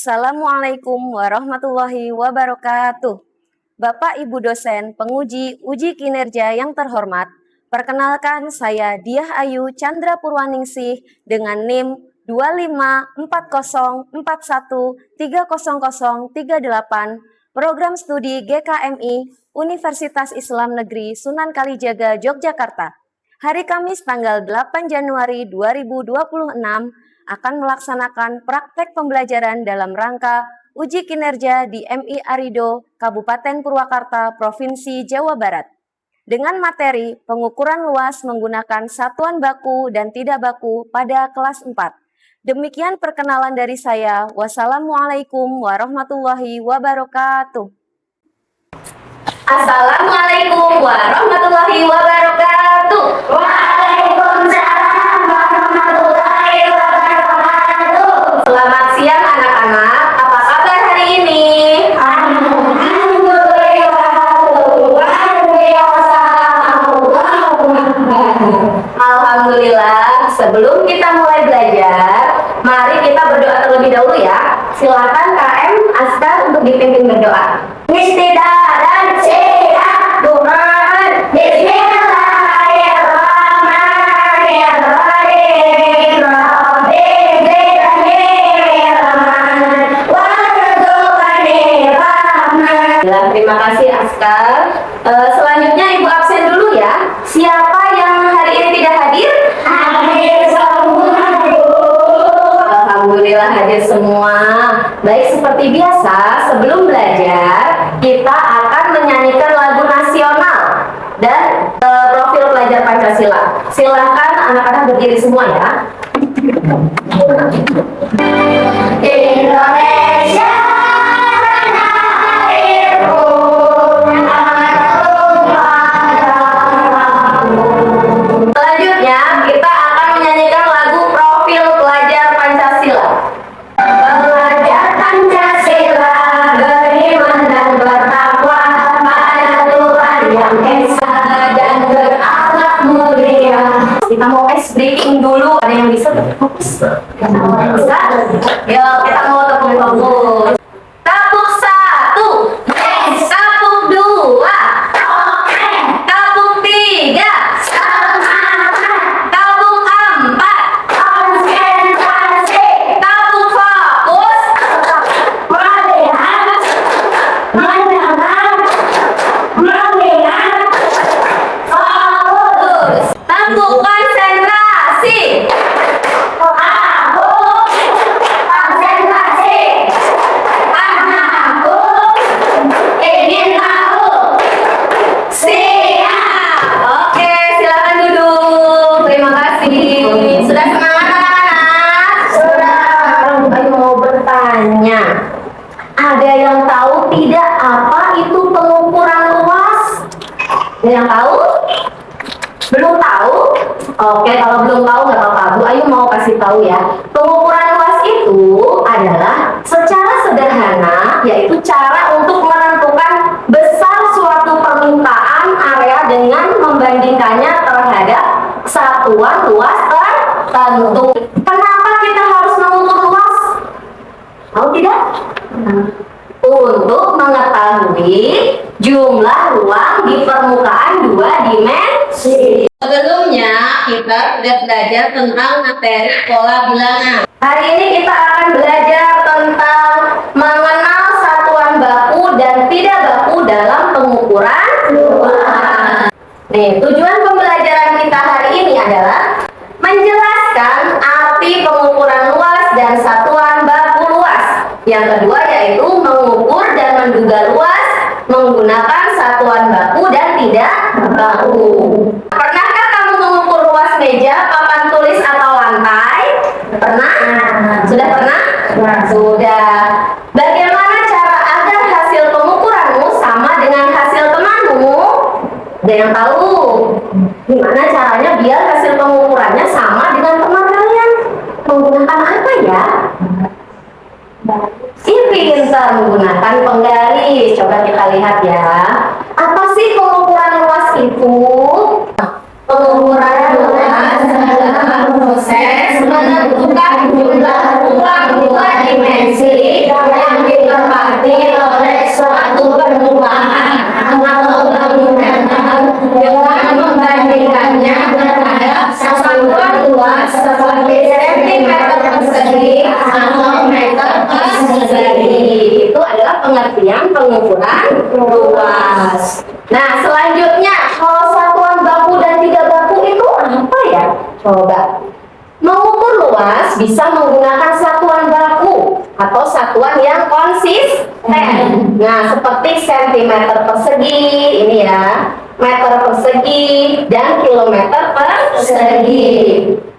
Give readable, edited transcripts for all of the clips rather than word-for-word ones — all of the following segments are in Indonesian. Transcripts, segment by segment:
Assalamualaikum warahmatullahi wabarakatuh. Bapak Ibu dosen penguji uji kinerja yang terhormat, perkenalkan saya Diah Ayu Chandra Purwaningsih dengan NIM 254041300038, Program Studi GKMI Universitas Islam Negeri Sunan Kalijaga, Yogyakarta. Hari Kamis tanggal 8 Januari 2026 akan melaksanakan praktek pembelajaran dalam rangka uji kinerja di MI Arido, Kabupaten Purwakarta, Provinsi Jawa Barat. Dengan materi pengukuran luas menggunakan satuan baku dan tidak baku pada kelas 4. Demikian perkenalan dari saya. Wassalamualaikum warahmatullahi wabarakatuh. Assalamualaikum warahmatullahi wabarakatuh. Waalaikumsalam warahmatullahi wabarakatuh. Selamat siang anak-anak, apa kabar hari ini? Alhamdulillah. Sebelum kita mulai belajar, mari kita berdoa terlebih dahulu ya. Silakan KM Askar untuk dipimpin berdoa. Istidaran siap Tuhan. Bismillahirrahmanirrahim. Rabbi zidni ilman warzuqni fahman. Terima kasih Askar. Selanjutnya Ibu absen dulu ya. Siapa yang hari ini tidak hadir? Hadir semua. Alhamdulillah hadir semua. Baik, seperti biasa, sebelum belajar, kita akan menyanyikan lagu nasional dan profil pelajar Pancasila. Silahkan anak-anak berdiri semua ya. Indonesia tanah airku, selanjutnya kita akan menyanyikan lagu profil pelajar Pancasila. Belajar Pancasila, beriman dan bertakwa pada Tuhan yang esa dan berakhlak mulia. Kita mau ice breaking dulu. Ada yang bisa fokus? Bisa? Yuk kita mau tepuk-tepuk. Tepuk 1. Yes. Tepuk 2. Oke. Tepuk 3. Semangat. Tepuk 4. Konsentrasi. Tepuk fokus. Melihat. Mendengar. Melihat. Fokus. Tepuk konsentrasi. Aku konsentrasi. Karena aku ingin tahu. Siap. Oke, silakan duduk. Terima kasih. Sudah semangat anak-anak? Sudah. Ayo mau bertanya. Ada yang tahu tidak apa itu pengukuran luas? Ada yang tahu? Belum tahu? Oke, kalau belum tahu nggak apa-apa. Bu Ayu mau kasih tahu ya. Pengukuran luas itu adalah secara sederhana, yaitu cara untuk menentukan besar suatu permukaan area dengan membandingkannya terhadap satuan luas tertentu. Kenapa kita harus mengukur luas? Tahu tidak? Untuk mengetahui jumlah ruang di permukaan 2 dimensi. Sebelumnya kita sudah belajar tentang materi pola bilangan. Hari ini kita akan belajar tentang mengenal satuan baku dan tidak baku dalam pengukuran luas. Nih, tujuan pembelajaran kita hari ini adalah menjelaskan arti pengukuran luas dan satuan baku luas. Yang kedua yaitu mengukur dan menduga luas menggunakan satuan baku dan tidak baku. Pernahkah kamu mengukur luas meja, papan tulis atau lantai? Pernah? Sudah pernah? Sudah. Bagaimana cara agar hasil pengukuranmu sama dengan hasil temanmu? Ada yang tahu? Gimana caranya biar hasil pengukurannya sama dengan teman kalian? Menggunakan apa ya? Pintar menggunakan penggaris. Coba kita lihat ya. Apa sih pengukuran luas itu? Pengukuran luas adalah proses menentukan jumlah ruang 2 dimensi Coba. Mengukur luas bisa menggunakan satuan baku atau satuan yang konsisten. Nah, seperti sentimeter persegi, ini ya, meter persegi, dan kilometer persegi.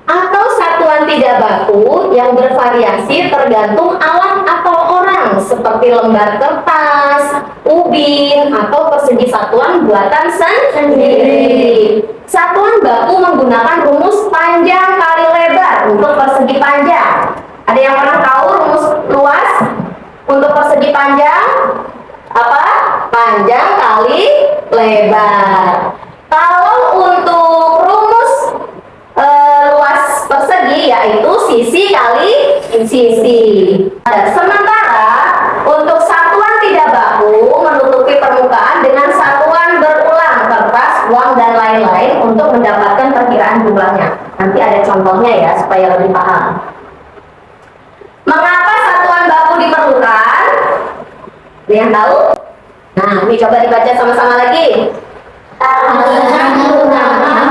Atau satuan tidak baku yang bervariasi tergantung alat atau orang, seperti lembar kertas, ubin, atau persegi satuan buatan sendiri. Satuan baku menggunakan rumus panjang kali lebar untuk persegi panjang. Ada yang pernah tahu rumus luas untuk persegi panjang? Apa? Panjang kali lebar. Kalau untuk rumus luas persegi yaitu sisi kali sisi. Sementara untuk satuan tidak baku menutupi permukaan dengan satuan berulang, kertas, uang, dan lain-lain untuk mendapatkan perkiraan jumlahnya. Nanti ada contohnya ya supaya lebih paham. Mengapa satuan baku diperlukan? Ada yang tahu? Nah, ini coba dibaca sama-sama lagi.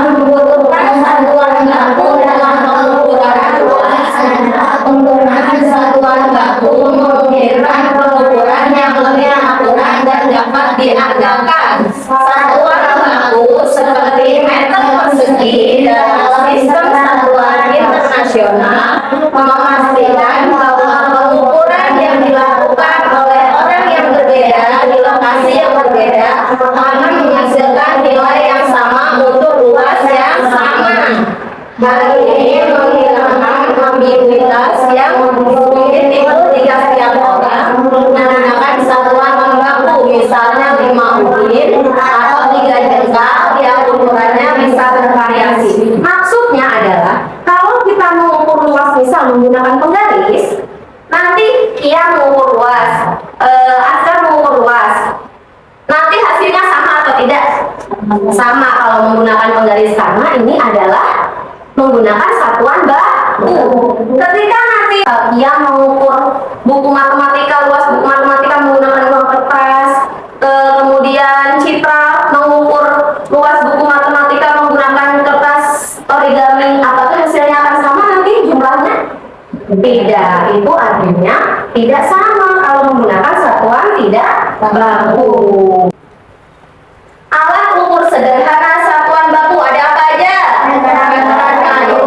Membutuhkan satuan baku dalam pengukuran luas adalah penggunaan satuan baku memungkinkan pengukuran yang lebih akurat dan dapat diandalkan. Satuan baku seperti meter persegi dalam sistem satuan internasional memastikan bahwa pengukuran yang dilakukan oleh orang yang berbeda di lokasi yang berbeda akan menghasilkan nilai yang sama untuk luas yang sama. Hal ini menghilangkan ambiguitas yang mungkin timbul jika setiap orang menggunakan satuan baku, misalnya 5 ubin atau 3 jengkal yang ukurannya bisa bervariasi. Maksudnya adalah kalau kita mengukur luas misal menggunakan penggaris, nanti ia mengukur luas, Askar mengukur luas. Nanti hasilnya sama atau tidak? Sama kalau menggunakan penggaris, karena ini adalah menggunakan satuan baku. Ketika nanti ia mengukur buku matematika, luas buku matematika menggunakan uang kertas, kemudian Citra mengukur luas buku matematika menggunakan kertas origami, apakah hasilnya akan sama nanti jumlahnya? Tidak, itu artinya tidak sama kalau menggunakan satuan tidak baku. Alat ukur sederhana satuan baku ada apa aja? Kayu,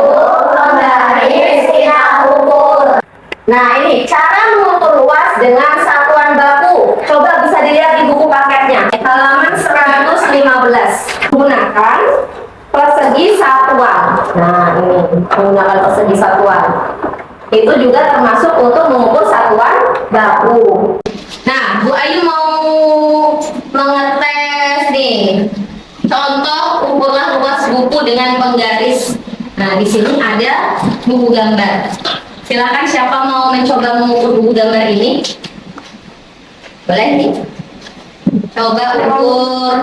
penggaris, inang ukur. Nah, ini cara mengukur luas dengan satuan baku. Coba bisa dilihat di buku paketnya. Halaman 115. Gunakan persegi satuan. Nah, ini menggunakan persegi satuan. Itu juga termasuk untuk mengukur satuan baku. Nah, Bu Ayu mau mengetes nih. Contoh ukurlah luas buku dengan penggaris. Nah, di sini ada buku gambar. Silakan siapa mau mencoba mengukur buku gambar ini? Boleh nih. Coba ukur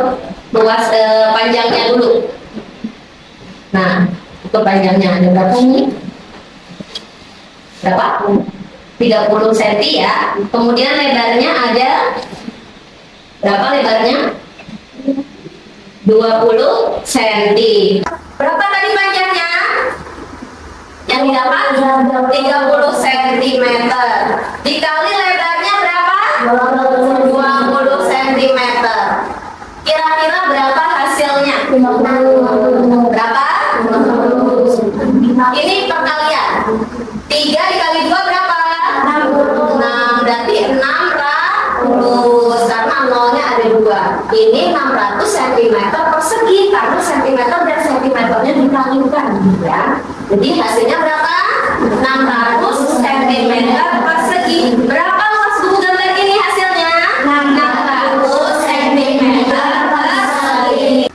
luas panjangnya dulu. Nah, ukur panjangnya ada berapa nih? Berapa? 30 cm ya. Kemudian lebarnya ada berapa lebarnya? 20 cm. Berapa tadi panjangnya? Yang didapat 30 cm. Dikali lebarnya berapa? 20 cm. Kira-kira berapa hasilnya? Berapa? Ini perkalian. 3 dikali 2 berapa? 6. Berarti 600. Karena nolnya ada 2. Ini 600 cm persegi, karena cm dan cm-nya dikalikan ya. Jadi hasilnya berapa? 600 cm persegi. Berapa luas buku gambar ini hasilnya? 600 cm persegi.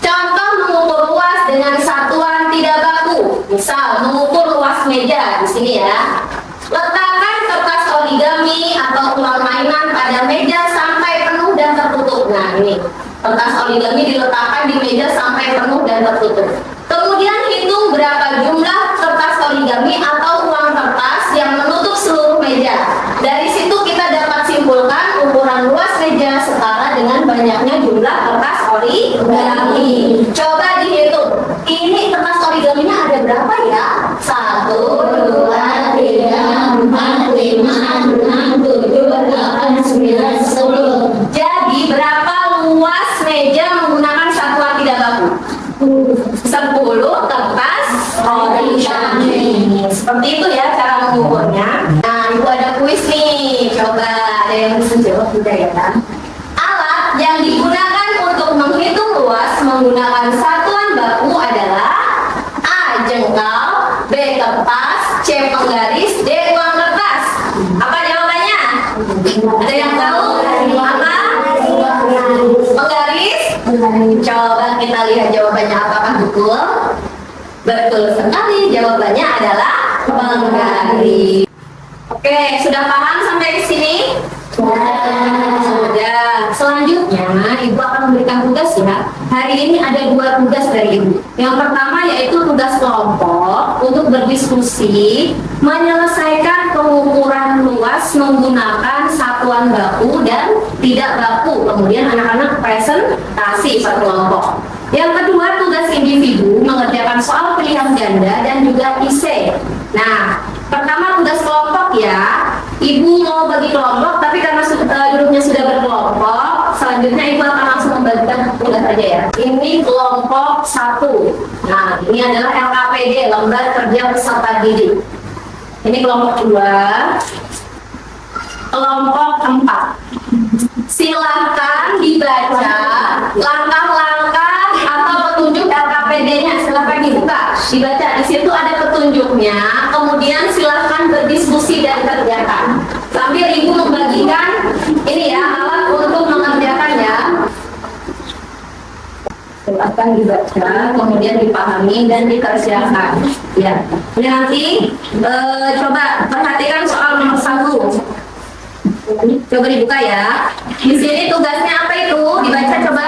Contoh mengukur luas dengan satuan tidak baku. Misal mengukur luas meja di sini ya. Letakkan kertas origami atau uang mainan pada meja sampai penuh dan tertutup. Nah, ini kertas origami diletakkan di meja sampai penuh dan tertutup. Kemudian hitung berapa jumlah kertas origami atau uang kertas yang menutup seluruh meja. Dari situ kita dapat simpulkan ukuran luas meja setara dengan banyaknya jumlah kertas origami. Coba dihitung. Ini kertas origaminya 10 kertas origami. Seperti itu ya cara mengukurnya. Nah, ibu ada kuis nih. Coba ada yang bisa jawab juga ya kan? Alat yang digunakan untuk menghitung luas menggunakan satuan baku adalah A. Jengkal, B. Kertas, C. Penggaris, D. uang kertas. Apa jawabannya? Ada yang tahu? Apa? Penggaris? Coba kita lihat jawabannya apakah betul? Betul sekali, jawabannya adalah penggaris. Oke, sudah paham sampai ke sini? Sudah. Selanjutnya, Ibu akan memberikan tugas ya. Hari ini ada 2 tugas dari Ibu. Yang pertama yaitu tugas kelompok untuk berdiskusi menyelesaikan pengukuran luas menggunakan satuan baku dan tidak baku. Kemudian anak-anak presentasi per kelompok. Yang kedua, tugas individu mengerjakan soal pilihan ganda dan juga IC. Nah, pertama tugas kelompok ya. Ibu mau bagi kelompok, tapi karena duduknya sudah berkelompok, selanjutnya Ibu akan langsung membagikan tugas saja ya. Ini kelompok 1. Nah, ini adalah LKPD, Lembar Kerja Peserta Didik. Ini kelompok 2. Kelompok 4. Silahkan dibaca langkah-langkah atau petunjuk LKPD-nya. Silahkan dibuka, dibaca. Di situ ada petunjuknya. Kemudian silahkan berdiskusi dan kerjakan. Sambil Ibu membagikan ini ya alat untuk mengerjakannya. Silahkan dibaca, kemudian dipahami dan dikerjakan. Ya. Ini nanti coba perhatikan soal nomor 1. Coba dibuka ya. Di sini tugasnya apa itu? Dibaca coba.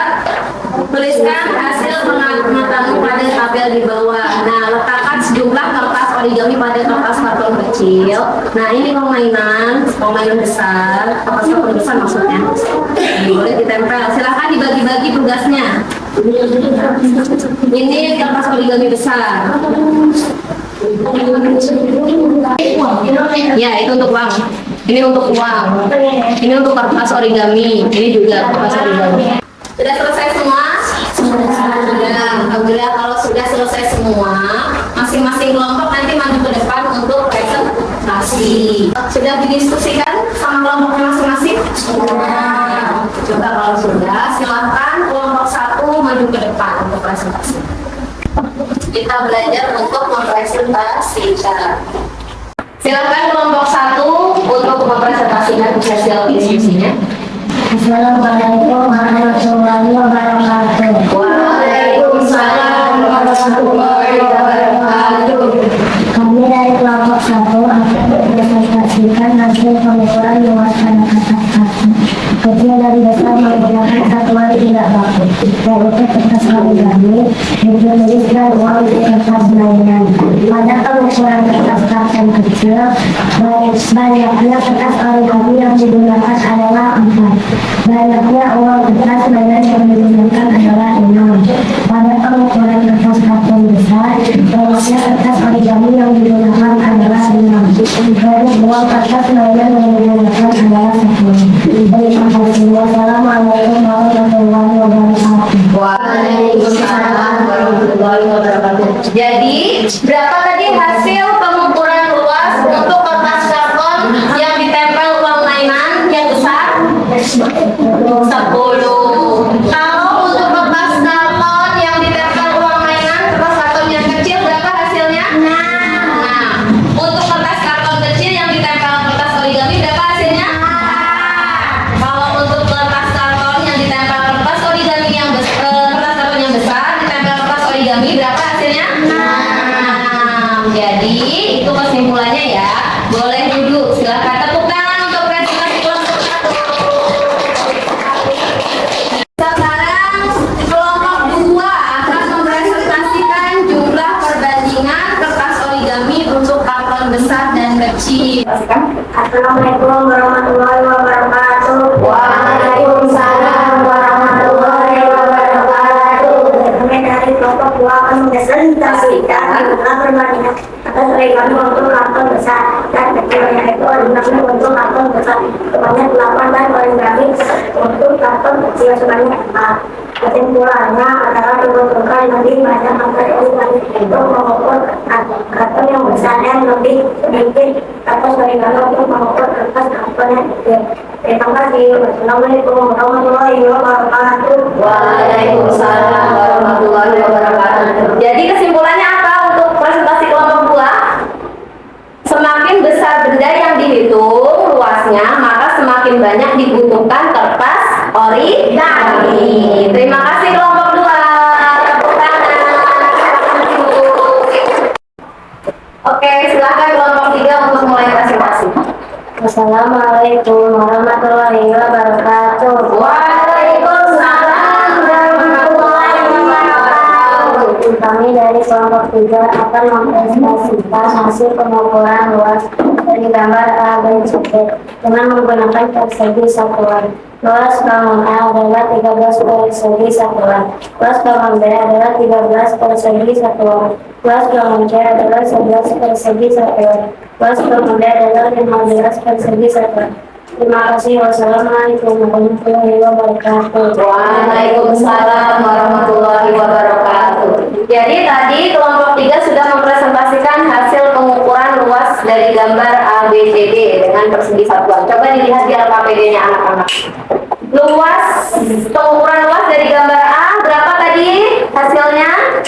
Tuliskan hasil pengamatanmu pada tabel di bawah. Nah, letakkan sejumlah kertas origami pada kertas karton kecil. Nah, ini permainan besar, kertas karton besar maksudnya. Boleh ditempel. Silahkan dibagi-bagi tugasnya. Ini kertas origami besar. Ya, itu untuk uang. Ini untuk uang. Ini untuk kertas origami. Ini juga kertas origami. Sudah selesai semua? Sudah. Alhamdulillah kalau sudah selesai semua, masing-masing kelompok nanti maju ke depan untuk presentasi. Sudah didiskusikan sama kelompoknya masing-masing? Sudah. Coba kalau sudah, silakan kelompok 1 maju ke depan untuk presentasi. Kita belajar untuk mempresentasikan. Silakan kelompok 1 untuk mempresentasikan hasil diskusinya. Assalamualaikum warahmatullahi wabarakatuh. Waalaikumsalam warahmatullahi wabarakatuh. Kami dari kelompok 1 akan mempresentasikan hasil pengukuran luas pada kertas karton kecil dari besar menggunakan satuan tidak baku, yaitu kertas origami, hidrolis dan uang di kertas mainan. Pada pengukuran kertas karton kecil, banyaknya kertas origami yang digunakan adalah 4. Banyaknya uang kertas mainan yang digunakan adalah 6. Pada pengukuran kertas karton besar, banyaknya kertas origami yang digunakan adalah 5. Banyak uang kertas mainan yang digunakan adalah 10. Wassalamualaikum warahmatullahi wabarakatuh. Waalaikumsalam warahmatullahi wabarakatuh. Jadi, berapa tadi hasil pengukuran luas untuk kertas karton yang ditempel uang mainan yang besar? 10. Kalau untuk kertas karton yang ditempel uang mainan, kertas karton yang kecil berapa hasilnya? Nah, untuk kertas karton kecil yang ditempel kertas origami berapa hasilnya? Kalau untuk kertas karton yang ditempel kertas origami yang kertas karton yang besar ditempel kertas origami berapa hasilnya? 6. Jadi itu kesimpulannya ya. Boleh duduk. Silakan tepuk tangan untuk presentasi kelompok 1. Sekarang kelompok 2 akan mempresentasikan jumlah perbandingan kertas origami untuk karton besar dan kecil. Assalamualaikum warahmatullahi wabarakatuh. Waalaikumsalam warahmatullahi wabarakatuh. Kami dari kelompok 2 akan mempresentasikan jumlah perbandingan kertas origami untuk karton besar dan kecil, yaitu origami untuk karton besar sebanyak 8 dan origami untuk karton kecil sebanyak 4. Kesimpulannya adalah dibutuhkan lebih itu mengukur karton yang besarnya lebih sedikit atau sebagaimana untuk mengukur kertas karton yang kecil. Terima kasih. Wassalamualaikum warahmatullahi wabarakatuh. Waalaikumsalam warahmatullahi wabarakatuh. Jadi kesimpulannya apa untuk presentasi kelompok 2? Semakin besar benda yang dihitung luasnya, maka semakin banyak dibutuhkan kertas origami. Terima kasih kelompok 2. Tepuk tangan. Oke, silakan kelompok 3 untuk mulai presentasi. Assalamualaikum warahmatullahi wabarakatuh. Waalaikumsalam warahmatullahi wabarakatuh. Kami dari kelompok 3 akan mempresentasikan hasil pengukuran luas dari gambar A, B, C, D dengan menggunakan persegi satuan. Luas bangun A adalah 13 persegi satuan. Luas bangun B adalah 13 persegi satuan. Luas bangun C adalah 11 persegi satuan. Luas bangun D adalah 15 persegi satuan. Terima kasih. Wassalamualaikum warahmatullahi wabarakatuh. Waalaikumsalam warahmatullahi wabarakatuh. Jadi tadi kelompok 3 sudah mempresentasikan hasil pengukuran luas dari gambar ABCD dengan persegi satuan. Coba dilihat di LKPD-nya anak-anak. Luas, pengukuran luas dari gambar A berapa tadi hasilnya?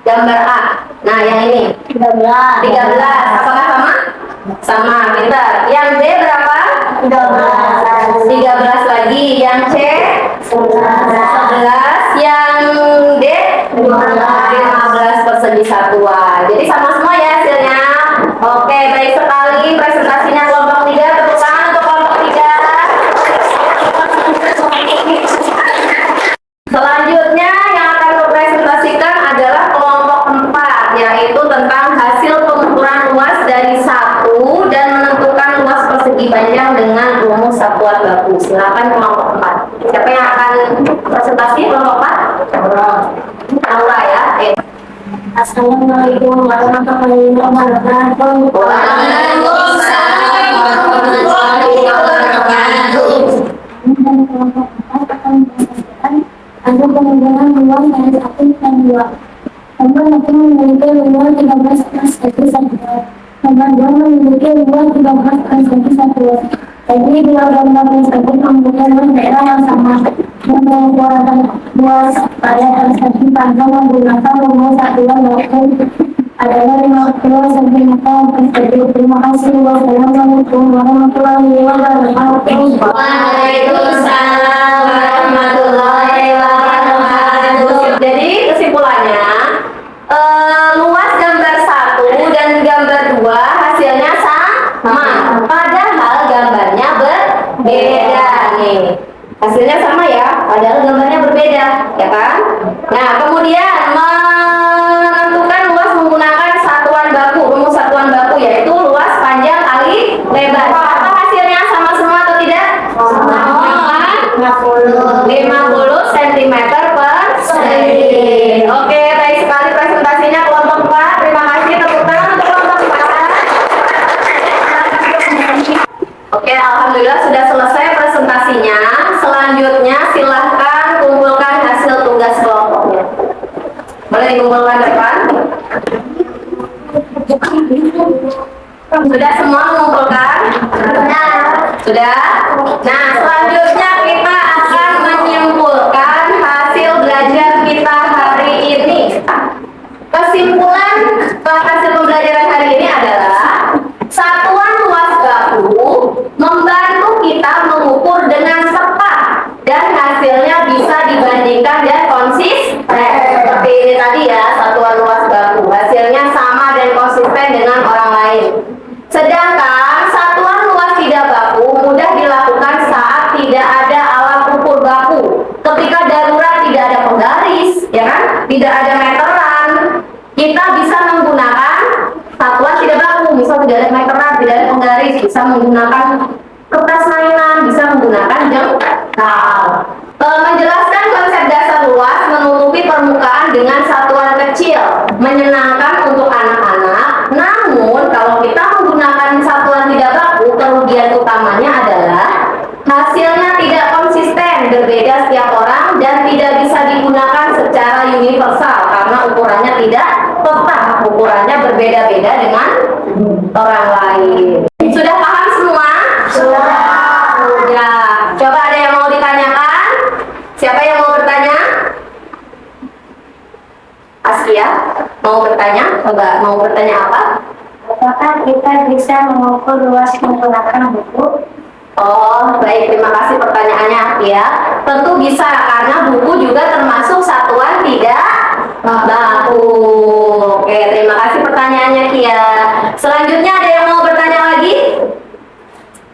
Gambar A. Nah, yang ini 13. Apakah sama? Sama, pintar. Yang B berapa? 13 lagi. Yang C? 11. Yang D? 15 persegi satuan. Jadi sama semua ya hasilnya. Oke, baik sekali presentasinya kelompok 3. Tepuk tangan untuk kelompok 3. Selanjutnya yang akan mempresentasikan adalah kelompok 4, yaitu tentang hasil pengukuran luas dari satu dan menentukan luas persegi panjang dengan rumus satuan baku. Silakan kelompok 4. Siapa yang akan presentasi kelompok 4? Aura ya. Assalamualaikum warahmatullahi wabarakatuh. Waalaikumsalam warahmatullahi wabarakatuh. Dan kelompok 4 akan mempresentasikan hasil pengukuran luas dari 1 dan 2. Nomor 1 memiliki luas 13 persegi satuan. Nomor 2 memiliki luas 13 persegi satuan. Jadi dua gambar tersebut mempunyai luas daerah yang sama. Pengukuran luas pada persegi panjang menggunakan rumus satuan baku adalah 50 cm persegi. Terima kasih. Wassalamualaikum warahmatullahi wabarakatuh. Waalaikumsalam warahmatullahi wabarakatuh. Jadi kesimpulannya, luas gambar 1 dan gambar 2 hasilnya sama, padahal gambarnya berbeda nih. Hasilnya sama ya, padahal gambarnya berbeda, ya kan? Nah, kemudian menentukan luas menggunakan satuan baku, rumus satuan baku, yaitu luas panjang kali lebar. Apa hasilnya sama semua atau tidak? Sama. 50 cm persegi. Oke, baik sekali presentasinya kelompok 4. Terima kasih, tepuk tangan untuk kelompok 4. Oke, alhamdulillah sudah selesai presentasinya. Selanjutnya silahkan kumpulkan hasil tugas kelompoknya. Boleh dikumpulkan depan? Sudah semua mengumpulkan? Sudah? Nah, selanjutnya kita akan menyimpulkan hasil belajar kita hari ini. Kesimpulan hasil pembelajaran hari ini adalah satuan luas baku membantu kita mengukur dengan tepat dan hasilnya bisa dibandingkan dan konsisten. Seperti ini tadi ya, satuan luas baku hasilnya sama dan konsisten dengan orang lain. Sedangkan satuan luas tidak baku mudah dilakukan saat tidak ada alat ukur baku. Ketika darurat tidak ada penggaris, ya kan? Tidak ada meteran, kita bisa menggunakan satuan tidak baku. Misal tidak ada meteran, tidak ada penggaris, bisa menggunakan kertas mainan, bisa menggunakan jengkal. Menjelaskan konsep dasar luas menutupi permukaan dengan satuan kecil, menyenangkan untuk anak-anak. Namun kalau kita menggunakan satuan tidak baku, kerugian utamanya adalah hasilnya tidak konsisten, berbeda setiap orang dan tidak bisa digunakan secara universal orang lain. Sudah paham semua? Sudah. Coba ada yang mau ditanyakan? Siapa yang mau bertanya? Askia, mau bertanya? Coba mau bertanya apa? Apakah kita bisa mengukur luas menggunakan buku? Oh, baik. Terima kasih pertanyaannya, Askia. Tentu bisa, karena buku juga termasuk satuan tidak baku. Oke, terima kasih pertanyaannya, Kia. Selanjutnya ada yang mau bertanya lagi?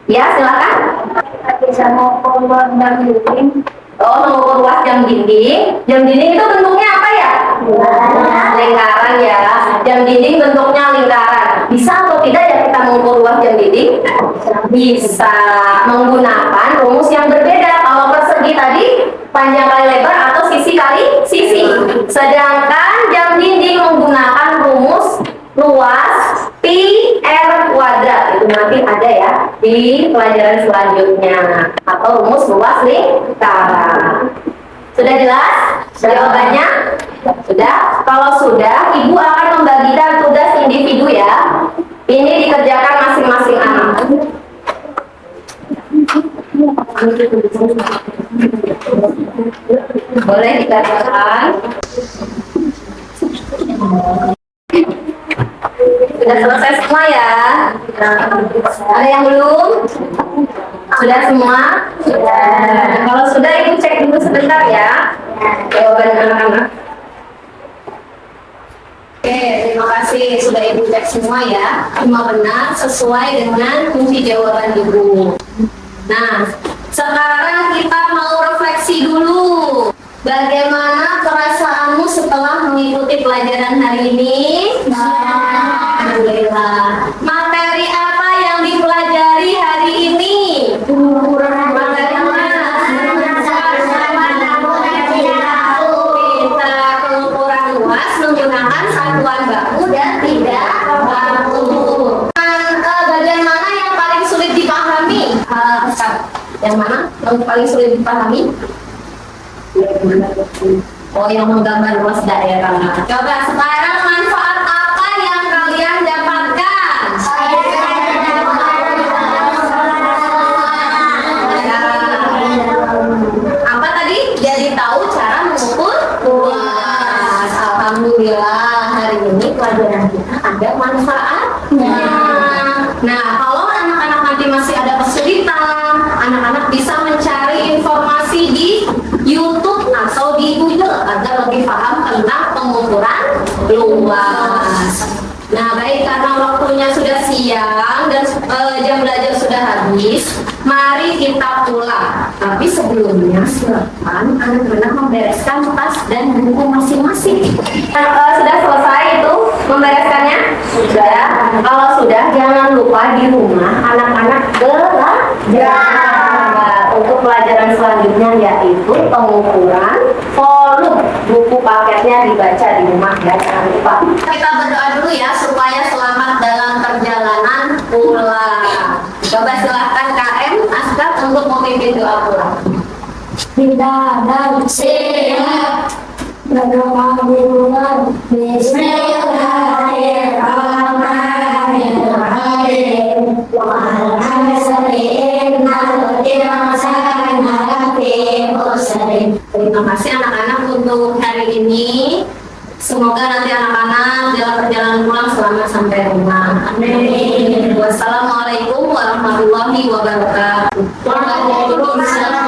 Ya, silakan. Kita bisa mengukur luas dan dinding. Oh, mengukur luas jam dinding. Jam dinding itu bentuknya apa ya? Lingkaran ya. Jam dinding bentuknya lingkaran. Bisa atau tidak ya kita mengukur luas jam dinding? Bisa. Menggunakan rumus yang berbeda. Kalau persegi tadi panjang kali lebar atau sisi kali sisi. Sedangkan jam dinding menggunakan rumus luas pi r kuadrat. Itu nanti ada ya di pelajaran selanjutnya, atau rumus luas lingkaran. Sudah jelas jawabannya? Sudah? Kalau sudah, ibu akan membagikan tugas individu ya. Ini dikerjakan masing-masing anak. Boleh dikerjakan. Sudah selesai semua ya? Ada yang belum? Sudah semua? Kalau sudah, ibu cek dulu sebentar ya jawaban anak-anak. Oke, terima kasih sudah ibu cek semua ya. Semua benar sesuai dengan kunci jawaban ibu. Nah, sekarang kita mau refleksi dulu. Bagaimana perasaanmu setelah mengikuti pelajaran hari ini? Alhamdulillah. Materi apa yang dipelajari hari ini? Materi mana? Kita pengukuran luas menggunakan satuan baku dan tidak baku. Bagian mana yang paling sulit dipahami? Yang mana yang paling sulit dipahami? Oh, yang menggambar luas daerah. Coba sekarang manfaat apa yang kalian dapatkan? Apa tadi? Jadi tahu cara mengukur luas. Alhamdulillah hari ini pelajaran kita ada manfaatnya. Nah, kalau anak-anak nanti masih ada kesulitan, anak-anak bisa mencari informasi di YouTube atau di Google agar lebih paham tentang pengukuran luas. Nah, baik, karena waktunya sudah siang dan jam belajar sudah habis, mari kita pulang. Tapi sebelumnya silakan anak-anak membereskan tas dan buku masing-masing. Sudah selesai itu membereskannya? Sudah. Kalau sudah, jangan lupa di rumah anak-anak belajar untuk pelajaran selanjutnya, yaitu pengukuran volume. Buku paketnya dibaca di rumah ya, jangan lupa. Kita berdoa dulu ya supaya selamat dalam perjalanan pulang. Coba silahkan KM Askar untuk memimpin doa pulang. Tidak dan sehat. Bismillahirrahmanirrahim. Terima kasih anak-anak untuk hari ini. Semoga nanti anak-anak dalam perjalanan pulang selamat sampai rumah. Amin. Wassalamualaikum warahmatullahi wabarakatuh. Waalaikumsalam.